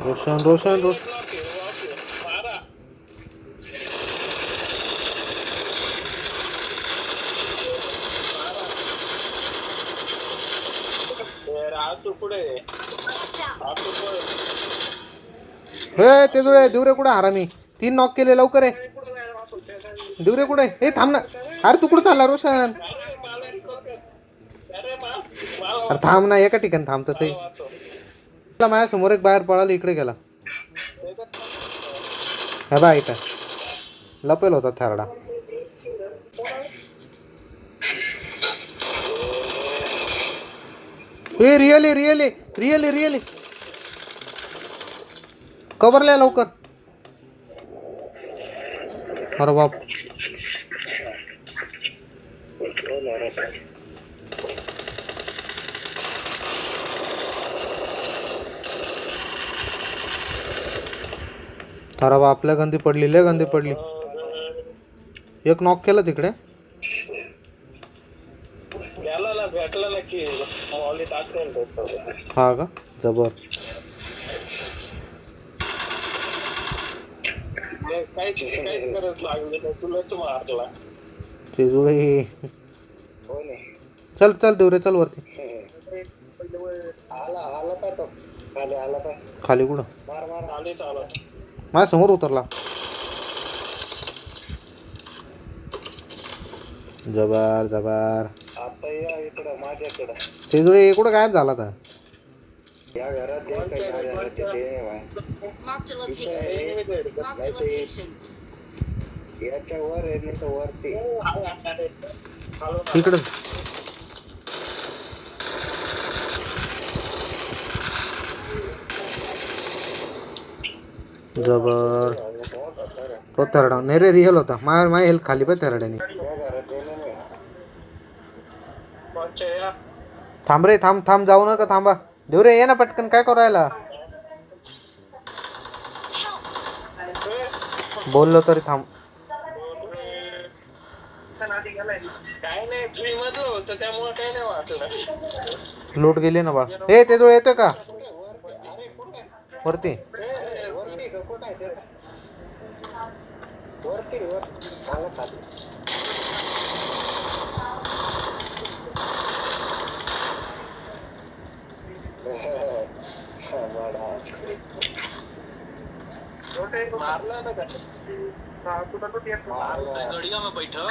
रोशन रोशन रोशन हे ते जुळे दिवरे कुठे हरामी 3 नॉक केले लवकर आहे दिवरे कुठे हे थांब ना अरे तू कुठं चालला रोशन अरे थांब ना एका ठिकाणी थांब तसंही माझ्या समोर एक बाहेर पळाला इकडे गेला हे बा इथं लपेल होता थरडा हे रिअली रिअली रिअली रिअली कवरल्या लवकर अरे बाप अरे बाप लय गंदी पडली लय गंदी पडली एक नॉक केलं तिकडे हा का जबर चिजुळे चल चल देवरे चल वरती खाली कुठं माझ्या समोर उतरला जबर जबर चिजुळे कुठं गायब झाला था या घरात याच्या वर वरती इकडं जबर तो थरडा नाही रे रिअल होता माझ्या हेल्थ खाली पण थरड्याने थांब रे थांब थांब जाऊ नका थांबा देऊ रे ये ना पटकन काय करायला बोललो तरी थांब काय नाही फ्री मधलं होतं त्यामुळे काय नाही वाटलं लूट गेली ना बाळ हे ते जवळ येतोय का वरती मारला ना गडिया में बैठो